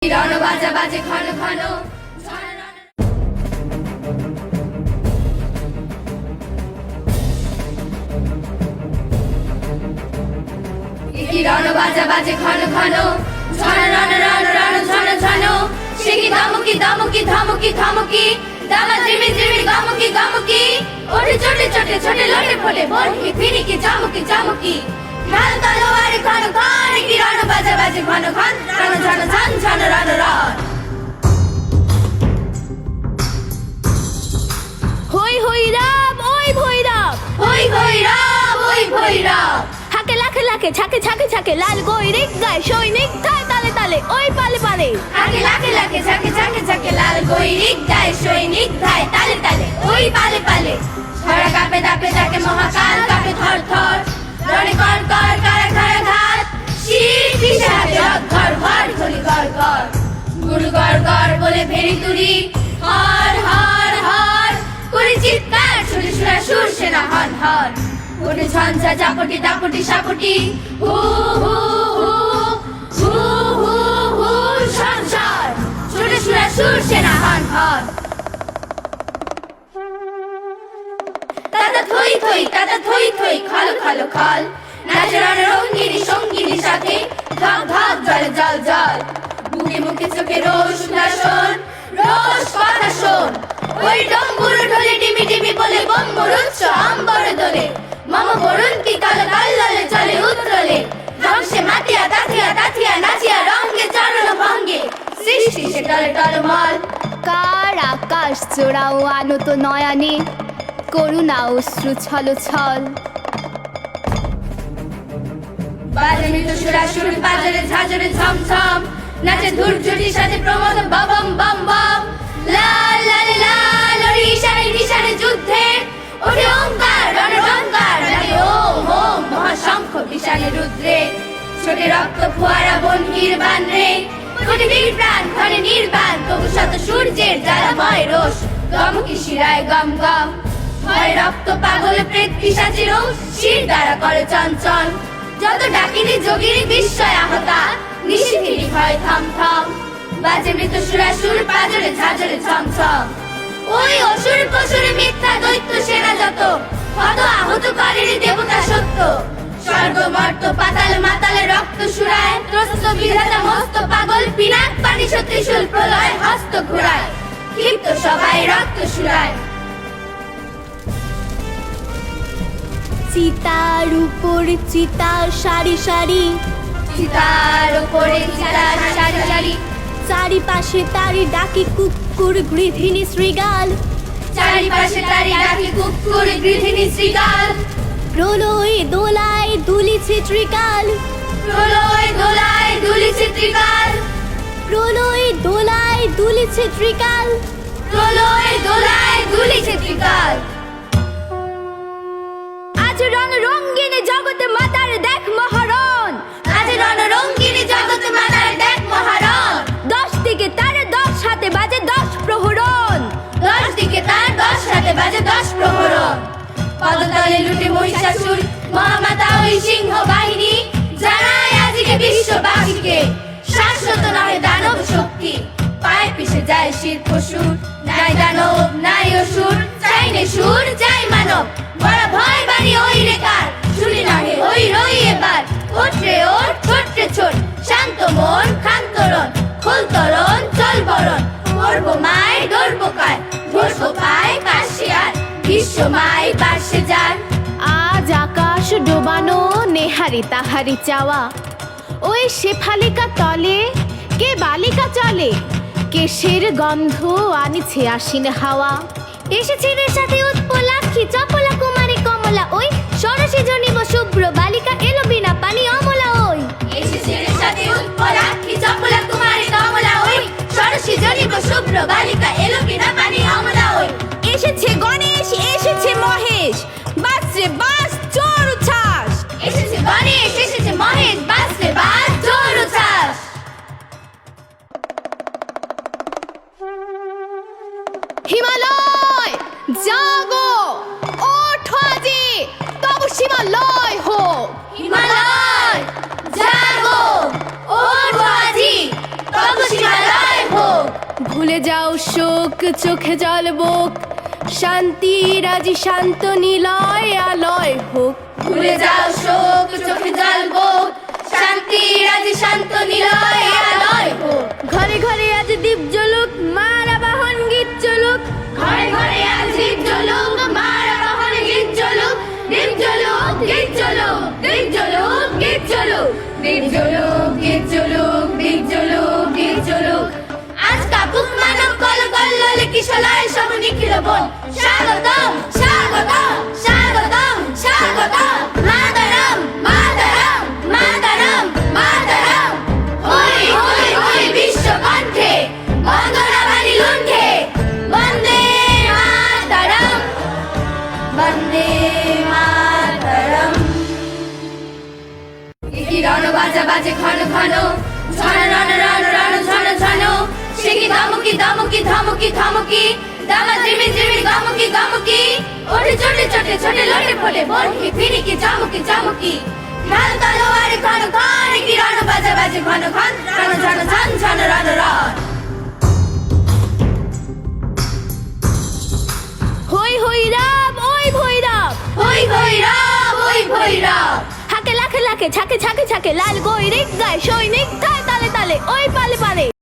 রণ বাজা বাজে ঘন ঘন রণ বাজা বাজে ঘন ঘন ঝন রণ রণ রণ ঝন ঝন সে কি ধমকি ধমকি ধমকি ধমকি দামা জিমি জিমি গমকি গমকি ওঠে ছোটে ছোটে ছোটে লোটে ফোটে বনকি ফিনিকি চমকি চমকি ঢাল তলোয়ার ঘন ঘন কি রণ বাজা বাজে ঘন ঘন রণ ঝন ঝন ঝন রণ রণ হই হই রাম ওই ভৈরব হই হই রাম ওই ভৈরব হাকে লাখে লাখে ছাকে ছাকে ছাকে লাল গৈরিক গায় সৈনিক ধায় তালে তালে ওই পালে পালে আগে লাখে লাখে ঝাঁকে ঝাঁকে ঝাঁকে লাল গৈরিক গায় সৈনিক ধায় তালে তালে ওই পালে পালে ছড়া কাঁপে দাপে ডাকে মহাকাল কাঁপে থর থর রণে কর কর কারা খারা ঘাত শীত পিছাতে ঘর ঘর ঘড়ি গড় গড় গুড় গড় গড় বলে ভেরি তুরি হর হর হর করে চিৎকার ছুড়ে ছুড়া সুর সেনা হন হন ওরে ঝঞ্ঝা চাপটি দাপটি সাপটি হু হু হু হু হু হু সংসার ছুড়ে ছুড়া সুর সেনা হন হন দাদা থই থই খল খল খল নাচে রণে রঙ্গিনী সঙ্গিনী সাথে ধক ধক জলে জল জল মুখে মুখে চোখে রোষ উল্লাসন রোষ কথা শোন ওই ডম্বুর ঢোলে ডিমি ডিমি বলে বম্বুর উচ্চ আম্বর দোলে মম বরুণ কি কালো কাল্ললে চলে উত্তরলে ধ্বংসে মাতিয়া তাথিয়া তাথিয়া নাচিয়া রঙ্গে চরণ ভঙ্গে সৃষ্টি সে টলে টলমল কার আকাশ জোড়াও আনত নয়নে করুণা অশ্রু ছল ছল বাজে মৃত সুরাসুর বাজারে ঝাঁঝরে ঝমঝম নাচে ধূর্জটি সাথে প্রমোদ ববম বম বম লাল লাল লাল ওরে ইশারে নিশারে যুদ্ধে ওরে ওঙ্কার রণডঙ্কার লাগে ওম ওম মহাশঙ্খ বিশালে রুদ্রে ছোটে রক্ত ফোয়ারা বনহির বান রে কোটি বীর প্রাণ ধরে নির্বাণ তবু শত সূর্যের জ্বালাময় রোষ গমকি শিরায় গম গম হয় রক্ত পাগল প্রেত পিশাচেরও শির দ্বারা করে চঞ্চল যত ডাকিনী যোগিনী বিস্ময় আহতা নিশিথিনী ভয় থম থম বাজে মৃত সুরাসুর পাজরে ঝাঁঝরে ছমছম ওই অসুর পশুরে মিথ্যা দৈত্য সেনা যত কত আহত করেন দেবতা সত্য স্বর্গ মর্ত পাতাল মাতালে রক্ত সুরায় ত্রস্ত বিধাতা মস্ত পাগল পিনাক পানি ত্রিশূল প্রলয় হস্ত ঘুরায় ক্ষিপ্ত সবাই রক্ত সুরায় চিতার উপর চিতা সারি সারি চিতার উপরে চিতার সারি সারি চারিপাশে তারি ডাকি কুকুর গৃহিণী শ্রীগাল চারিপাশে তারি ডাকি কুকুর গৃহিণী শ্রীগাল প্রলয় দোলায় দুলিছে ত্রিকাল প্রলয় দোলায় দুলিছে ত্রিকাল প্রলয় দোলায় দুলিছে ত্রিকাল প্রলয় দোলায় দুলিছে ত্রিকাল আজ রণ রঙ্গিনী জগতে মাতার দেখ মহারণ আজ রণ রঙ্গিনী জগতে মাতার দেখ মহারণ 10 দিকে তার 10 হাতে বাজে 10 প্রহরণ 10 দিকে তার 10 হাতে বাজে 10 প্রহরণ পদতলে লুটে মহিষাসুর মহামাতা ওই সিংহ বাহিনী জানায় আজকে বিশ্ববাসীকে শাশ্বত নহে দানব শক্তি পায়ে পিছে যায় শির পশুর নাই দানব নাই অসুর চাই নে সুর চাই মানব বড় ভয় বাড়ি ওই রেখার শুনি নহে ওই রই এবার ওঠরে ওঠ ছোটরে ছোট শান্ত মন খান্তরণ খোলতরণ চল বরণ করব মায় ডরব কায় ধরব পায় কাশিয়ার বিশ্ব মায় পাশে যান আজ আকাশ ডোবানো নেহারি তাহারি চাওয়া ওই শেফালিকা তলে কে বালিকা চলে কেশের গন্ধ আনিছে আশ্বিন হাওয়া এসেছে রে সাথে উৎপলাক্ষী চপলা কুমারী কমলা ওই সরসী জনিব শুভ্র বালিকা এলো বিনা পানি অমলা ওই এসেছে রে সাথে উৎপলাক্ষী চপলা কুমারী কমলা ওই সরসী জনিব শুভ্র বালিকা এলো বিনা পানি অমলা ওই এসেছে গণেশ এসেছে মহেশ বাস রে বাস চোর উচ্ছ্বাস এসেছে গণেশ এসেছে মহেশ বাস রে বাস জোর উচ্ছ্বাস হিমালয় জাগো ওঠো আজি তব সীমালয় হোক হিমালয় জাগো ওঠো আজি তব সীমালয় ভুলে যাও শোক চোখে জল বোক শান্তি রাজি শান্ত নিলয় আলয় হোক ভুলে যাও শোক চোখে জল বোক শান্তি রাজি শান্ত নিলয় আলয় হোক ঘরে ঘরে আজ দীপ জ্বলুক মার আবাহন গীত চলুক ঘরে ঘরে আজ দীপ জ্বলুক মার আবাহন গীত চলুক দীপ জ্বলুক গীত চলুক দীপ জ্বলুক গীত চলুক দীপ জ্বলুক গীত চলুক দীপ জ্বলুক গীত চলুক আজ কাপুক মানব কল কল্লোলে কিশলয় সব নিখিল বল স্বাগতম স্বাগতম স্বাগতম স্বাগতম মাতরম মাতরম মাতরম মাতরম হই হই হই বিশ্ব কণ্ঠে বন্দনা বাণী লুণ্ঠে বন্দে মাতরম বন্দে মাতরম কি রণ বাজা বাজে ঘন ঘন ঝন রণ রণ রণ ঝন ঝন সে কি ধমকি ধমকি ধমকি ধমকি দামা জিমি জিমি গমকি গমকি ওঠে ছোটে ছোটে ছোটে লোটে ফোটে বনকি ফিনিকি চমকি চমকি ঢাল তলোয়ার ঘন ঘন কি রণ বাজা বাজে ঘন ঘন রণ ঝন ঝন ঝন রণ রণ হই হই রাম ওই ভৈরব হই হই রাম ওই ভৈরব হাকে লাখে লাখে ছাকে ছাকে ছাকে লাল গৈরিক গায় সৈনিক গায় তালে তালে ওই পালে পালে